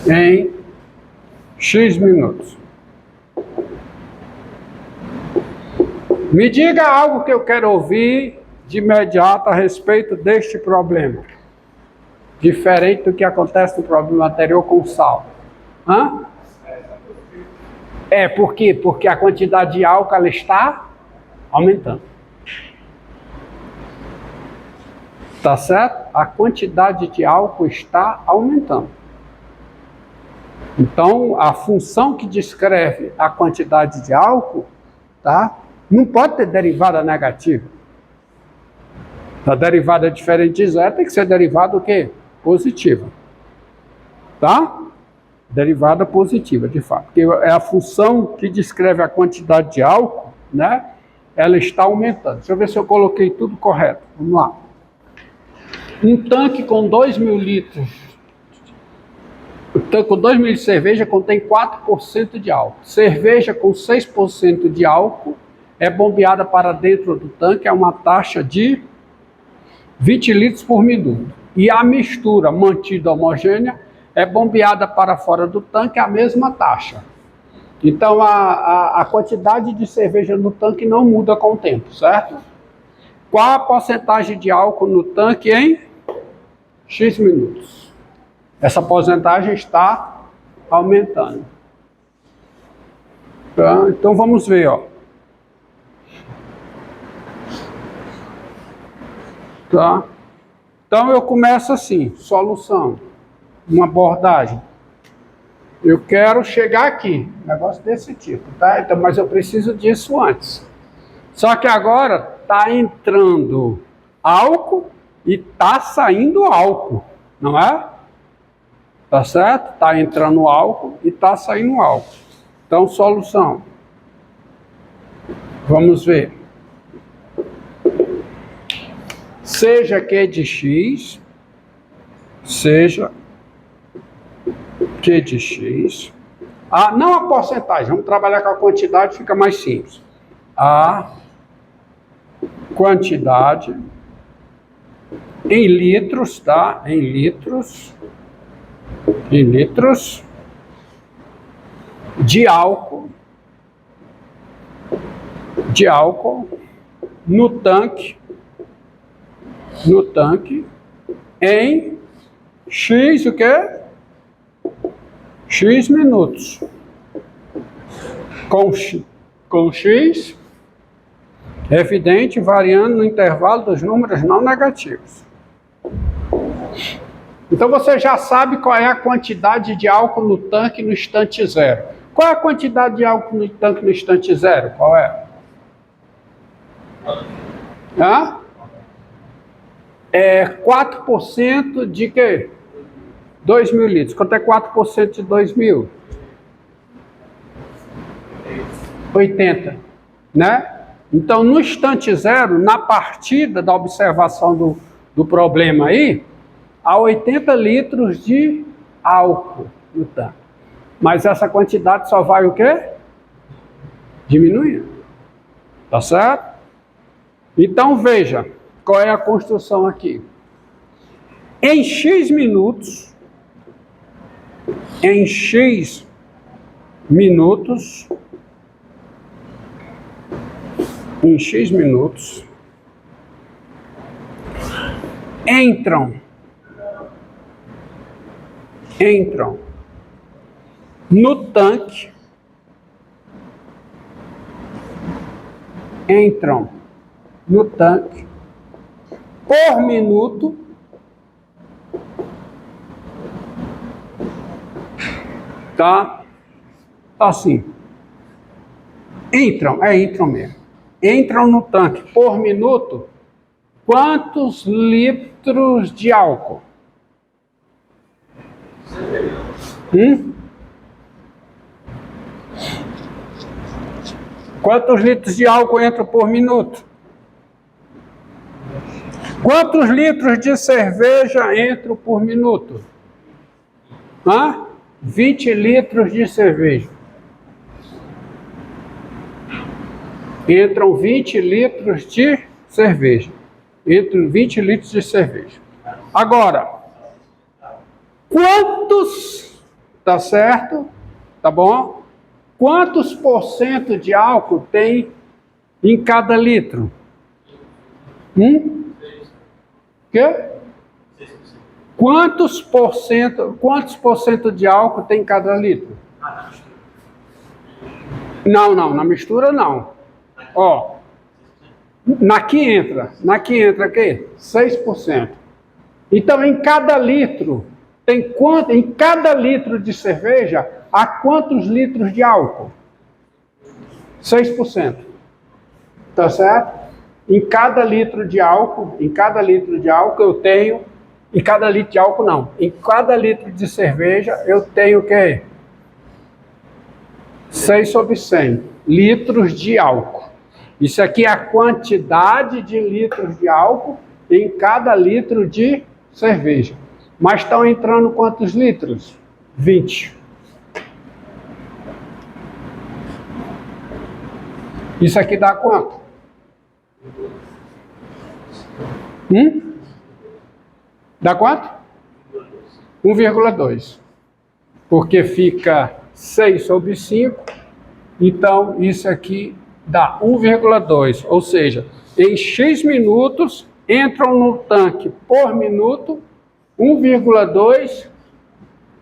em X minutos. Me diga algo que eu quero ouvir de imediato a respeito deste problema. Diferente do que acontece no problema anterior com o sal. Hã? Por quê? Porque a quantidade de álcool ela está aumentando. Tá certo? A quantidade de álcool está aumentando. Então, a função que descreve a quantidade de álcool, tá? Não pode ter derivada negativa. A derivada diferente de zero tem que ser derivada o quê? Positiva. Tá? Derivada positiva, de fato. Porque é a função que descreve a quantidade de álcool, né? Ela está aumentando. Deixa eu ver se eu coloquei tudo correto. Vamos lá. Um tanque com 2.000 litros, o tanque com 2.000 litros de cerveja contém 4% de álcool. Cerveja com 6% de álcool é bombeada para dentro do tanque a uma taxa de 20 litros por minuto. E a mistura mantida homogênea é bombeada para fora do tanque a mesma taxa. Então a quantidade de cerveja no tanque não muda com o tempo, certo? Qual a porcentagem de álcool no tanque em X minutos? Essa porcentagem está aumentando. Tá? Então vamos ver, ó. Tá? Então eu começo assim, solução, uma abordagem. Eu quero chegar aqui, negócio desse tipo, tá? Então, mas eu preciso disso antes. Só que agora está entrando álcool e está saindo álcool, não é? Tá certo? Está entrando álcool e está saindo álcool. Então, solução. Vamos ver. Seja Q de X, não a porcentagem, vamos trabalhar com a quantidade, fica mais simples. A quantidade em litros, tá? Em litros de álcool no tanque em X o quê? X minutos. Com X, evidente, variando no intervalo dos números não negativos. Então você já sabe qual é a quantidade de álcool no tanque no instante zero. Qual é a quantidade de álcool no tanque no instante zero? Qual é? Hã? É 4% de quê? 2.000 litros. Quanto é 4% de 2.000? 80, né? Então, no instante zero, na partida da observação do problema aí, há 80 litros de álcool no tanque. Mas essa quantidade só vai o quê? Diminuindo. Tá certo? Então, veja, qual é a construção aqui? Em X minutos, entram no tanque, por minuto, tá? Assim, entram mesmo. Entram no tanque por minuto, quantos litros de álcool? Quantos litros de álcool entram por minuto? Quantos litros de cerveja entram por minuto? 20 litros de cerveja. Entram 20 litros de cerveja. Entram 20 litros de cerveja. Agora, quantos Tá certo? Tá bom? Quantos por cento de álcool tem em cada litro? Quê? Quantos por cento de álcool tem em cada litro? Não, na mistura não. Ó, na que entra o quê? 6%. Então, em cada litro, em cada litro de cerveja, há quantos litros de álcool? 6%. Tá certo? Em cada litro de álcool eu tenho, em cada litro de álcool não, em cada litro de cerveja eu tenho o quê? 6/100 litros de álcool. Isso aqui é a quantidade de litros de álcool em cada litro de cerveja. Mas estão entrando quantos litros? 20. Isso aqui dá quanto? Dá quanto? 1,2. Porque fica 6/5. Então, isso aqui dá 1,2. Ou seja, em X minutos, entram no tanque por minuto 1,2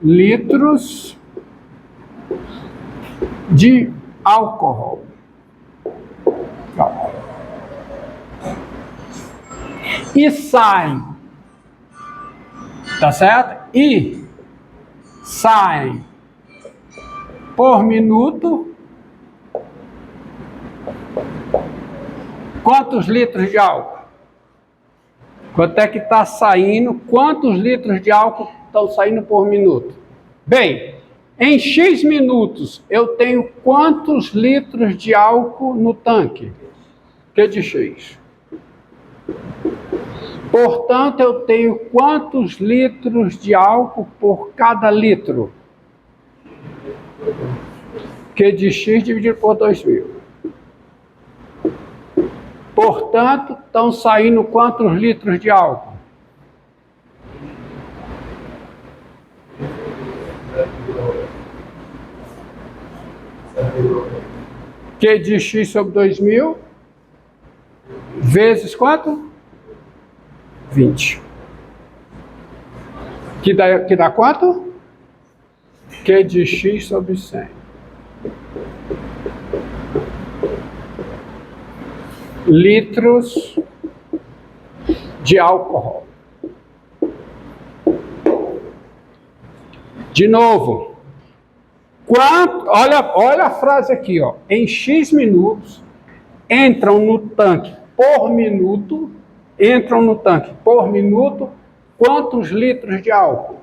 litros de álcool. E saem, tá certo? E saem por minuto quantos litros de álcool? Quanto é que está saindo? Quantos litros de álcool estão saindo por minuto? Bem, em X minutos eu tenho quantos litros de álcool no tanque? Q de X. Portanto, eu tenho quantos litros de álcool por cada litro? Q de X dividido por 2.000. Portanto, estão saindo quantos litros de álcool? Q de X sobre 2.000 vezes quanto? 20. Que dá quanto? Q de X sobre 100. Litros de álcool. De novo. Olha a frase aqui, ó. Em X minutos entram no tanque por minuto, quantos litros de álcool?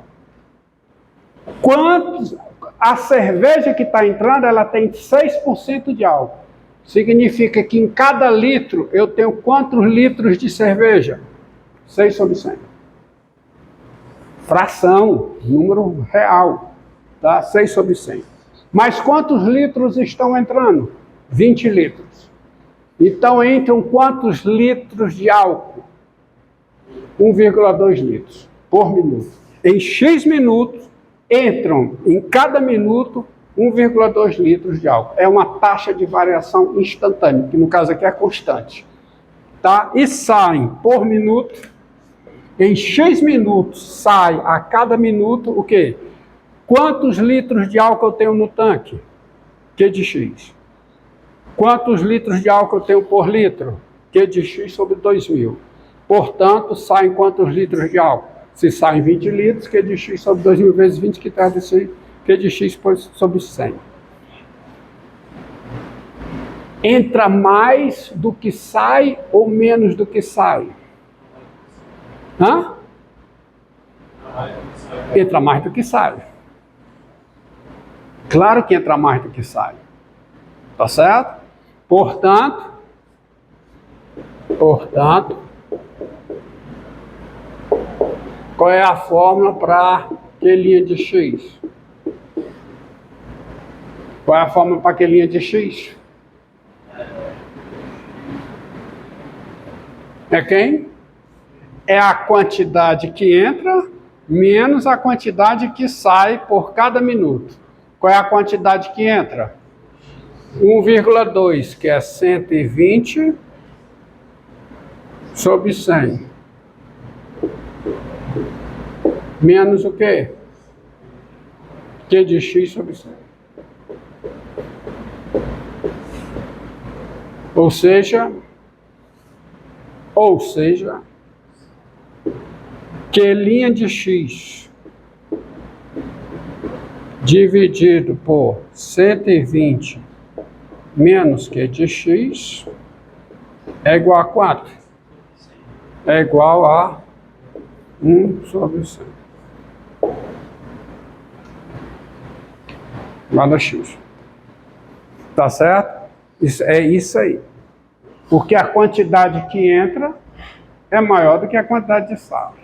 A cerveja que está entrando, ela tem 6% de álcool. Significa que em cada litro eu tenho quantos litros de cerveja? 6/100. Fração, número real, tá? 6/100. Mas quantos litros estão entrando? 20 litros. Então entram quantos litros de álcool? 1,2 litros por minuto. Em X minutos, entram em cada minuto 1,2 litros de álcool. É uma taxa de variação instantânea, que no caso aqui é constante. Tá? E saem por minuto, em X minutos sai a cada minuto o quê? Quantos litros de álcool eu tenho no tanque? Q de X. Quantos litros de álcool eu tenho por litro? Q de X sobre 2.000. Portanto, saem quantos litros de álcool? Se saem 20 litros, Q de X sobre 2.000 vezes 20, que traz esse Q de X sobre 100. Entra mais do que sai ou menos do que sai? Entra mais do que sai. Claro que entra mais do que sai. Tá certo? Portanto, qual é a fórmula para Q' de X? Qual é a fórmula para Q' de X? É quem? É a quantidade que entra menos a quantidade que sai por cada minuto. Qual é a quantidade que entra? 1,2, que é 120 sobre 100. Menos o quê? Q de x sobre 100. Ou seja, Q' de x dividido por 120 menos Q de x é igual a quanto? É igual a 1 sobre 100. Guarda x. Tá certo? É isso aí. Porque a quantidade que entra é maior do que a quantidade de sal.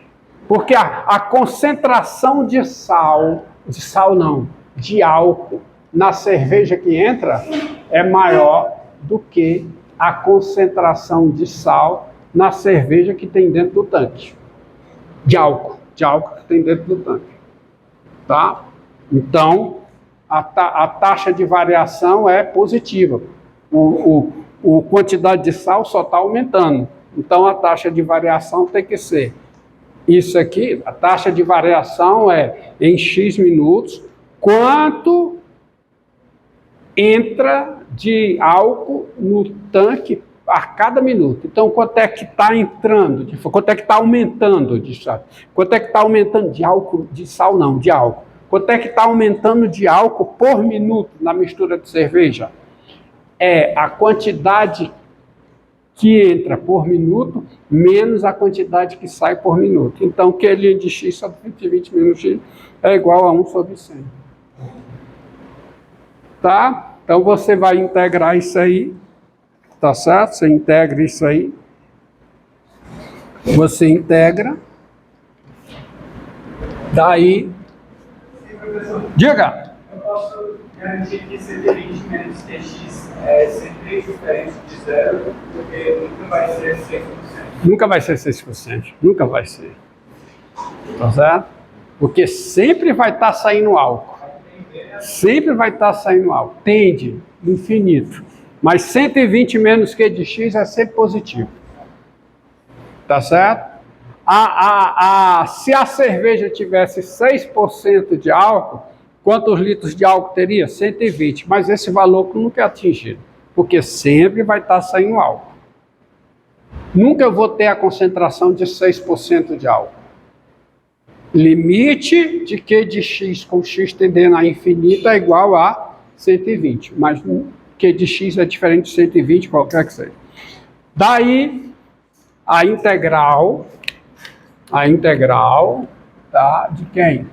Porque a concentração de de álcool na cerveja que entra é maior do que a concentração de sal na cerveja que tem dentro do tanque. De álcool que tem dentro do tanque. Tá? Então, a taxa de variação é positiva. A quantidade de sal só está aumentando. Então, a taxa de variação tem que ser isso aqui. A taxa de variação é em x minutos, quanto entra de álcool no tanque a cada minuto. Então, quanto é que está entrando? Quanto é que está aumentando de sal? Quanto é que está aumentando de álcool? De sal não, de álcool. Quanto é que está aumentando de álcool por minuto na mistura de cerveja? É a quantidade que entra por minuto menos a quantidade que sai por minuto. Então, Q' de x sobre 120 menos x é igual a 1 sobre 100. Tá? Então, você vai integrar isso aí. Tá certo? Você integra isso aí. Você integra. Daí... Diga! Eu posso garantir que 120 menos TX é sempre diferente de zero, porque nunca vai ser 6%. Nunca vai ser 6%. Nunca vai ser. Tá certo? Porque sempre vai estar saindo álcool. Sempre vai estar saindo álcool. Tende, infinito. Mas 120 menos Q de x é sempre positivo. Tá certo? Se a cerveja tivesse 6% de álcool, quantos litros de álcool teria? 120. Mas esse valor nunca é atingido. Porque sempre vai estar saindo álcool. Nunca eu vou ter a concentração de 6% de álcool. Limite de Q de x com x tendendo a infinito é igual a 120. Mas Q de x é diferente de 120, qualquer que seja. Daí, a integral, tá, de quem?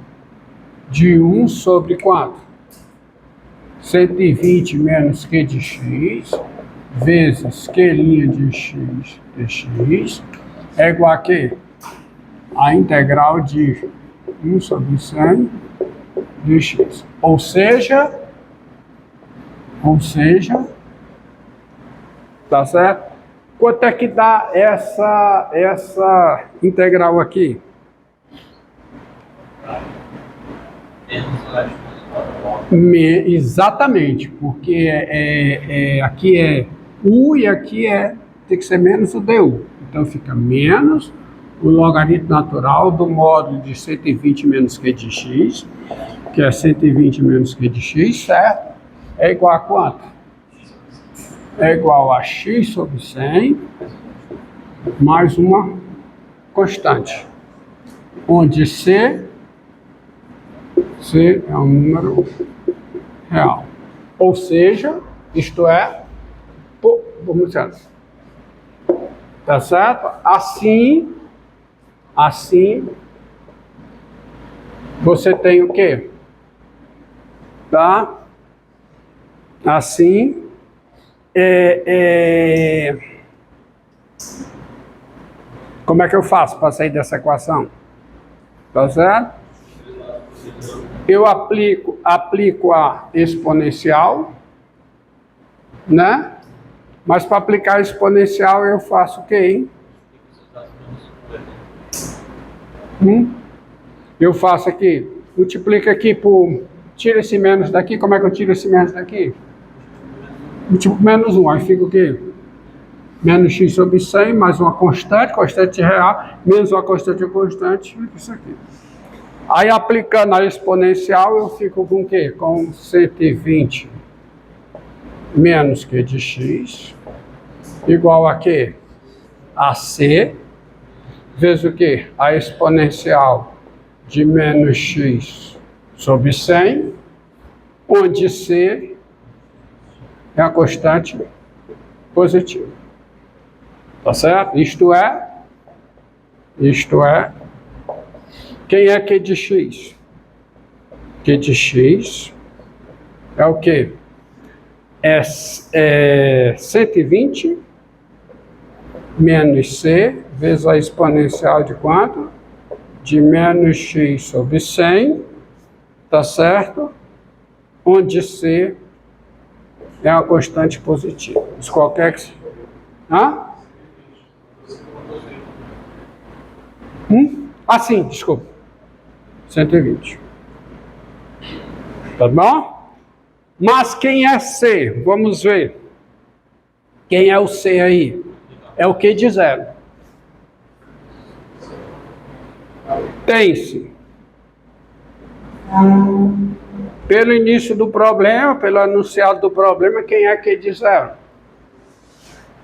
De 1 sobre quanto? 120 menos Q de x, vezes Q' de x dx, é igual a quê? A integral de 1 sobre 100 dx. Ou seja, tá certo? Quanto é que dá essa integral aqui? Exatamente, porque aqui é U e aqui tem que ser menos o DU. Então fica menos o logaritmo natural do módulo de 120 menos Q de x, que é 120 menos Q de x, certo? É igual a quanto? É igual a x sobre 100 mais uma constante, onde C é um número real. Ou seja, isto é, vamos dizer, tá certo? Assim, você tem o quê? Tá? Assim, como é que eu faço para sair dessa equação? Tá certo? Eu aplico a exponencial, né? Mas para aplicar a exponencial eu faço o quê, hein? Eu faço aqui, multiplica aqui por... Tira esse menos daqui, como é que eu tiro esse menos daqui? Multiplico menos 1, aí fica o quê? Menos x sobre 100, mais uma constante real, menos uma constante constante, fica isso aqui. Aí aplicando a exponencial, eu fico com o quê? Com 120 menos q de x, igual a quê? A c, vezes o quê? A exponencial de menos x sobre 100, onde c é a constante positiva. Tá certo? Isto é, quem é q de x? Q de x é o quê? É 120 menos c vezes a exponencial de quanto? De menos x sobre 100, tá certo? Onde c é uma constante positiva. Isso qualquer que... Hã? Ah, sim, desculpa. 120. Tá bom? Mas quem é C? Vamos ver. Quem é o C aí? É o Q de zero. Tem-se. Pelo início do problema, pelo enunciado do problema, quem é Q de zero?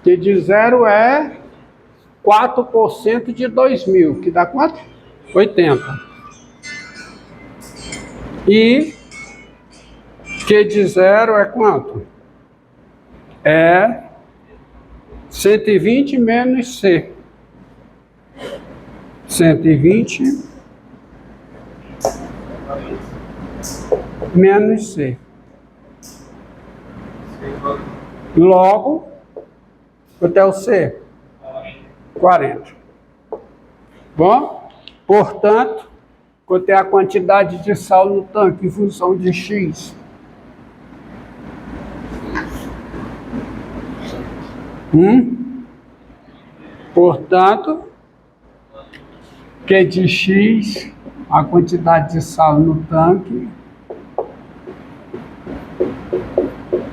Q de zero é 4% de 2.000, que dá quanto? 80. E Q de zero é quanto? É 120 menos C. 120 menos C. Logo, quanto é o C? 40. Bom? Portanto, quanto é a quantidade de sal no tanque em função de X? Portanto, Q de X, a quantidade de sal no tanque,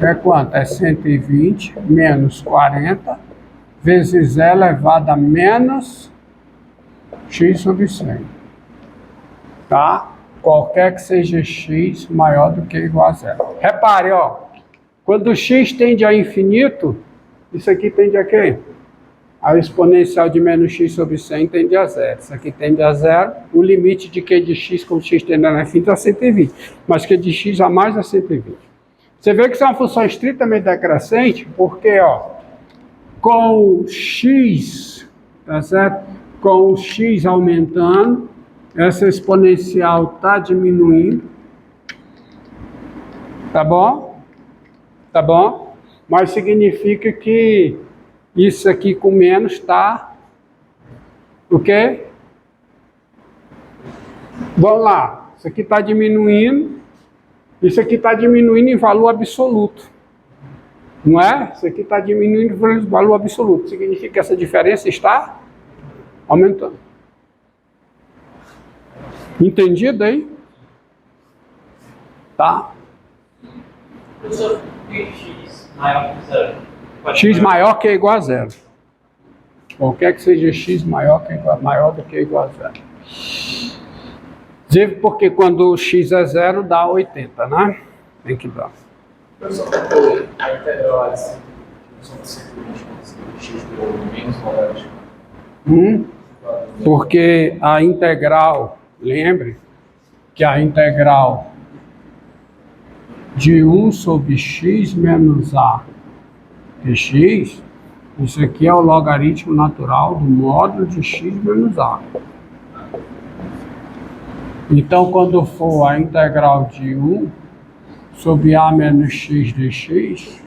é quanto? É 120 menos 40 vezes E elevado a menos X sobre 100. Tá? Qualquer que seja X maior do que ou igual a zero. Repare, ó, quando X tende a infinito, isso aqui tende a quê? A exponencial de menos x sobre 100 tende a zero. Isso aqui tende a zero. O limite de q de x com x tendendo a infinito é 120. Mas q de x a mais é 120. Você vê que isso é uma função estritamente decrescente, porque, ó, com o x, tá certo? Com o x aumentando, essa exponencial está diminuindo. Tá bom? Tá bom? Mas significa que isso aqui com menos está o quê? Vamos lá. Isso aqui está diminuindo. Isso aqui está diminuindo em valor absoluto. Não é? Isso aqui está diminuindo em valor absoluto. Significa que essa diferença está aumentando. Entendido aí? Tá? Professor, x maior que zero. X maior que ou igual a zero. Qualquer que seja x maior do que ou igual a zero. Porque quando x é zero, dá 80, né? Tem que dar. Professor, a integral é assim, x deu menos logaritmo. Porque a integral, lembre que a integral de 1 sobre x menos a de x, isso aqui é o logaritmo natural do módulo de x menos a. Então, quando for a integral de 1 sobre a menos x dx,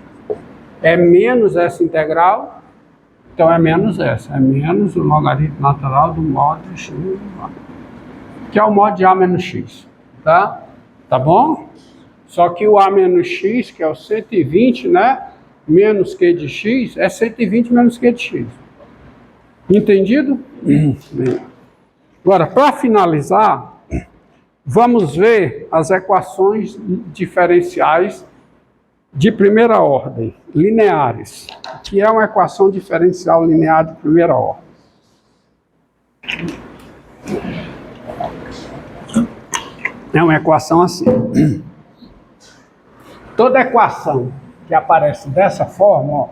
é menos essa integral, então é menos essa, é menos o logaritmo natural do módulo de x menos a, que é o módulo de a menos x, tá? Tá bom? Só que o a menos x, que é o 120, né? Menos q de x, é 120 menos q de x. Entendido? Agora, para finalizar, Vamos ver as equações diferenciais de primeira ordem, lineares. O que é uma equação diferencial linear de primeira ordem? É uma equação assim. Toda equação que aparece dessa forma, ó,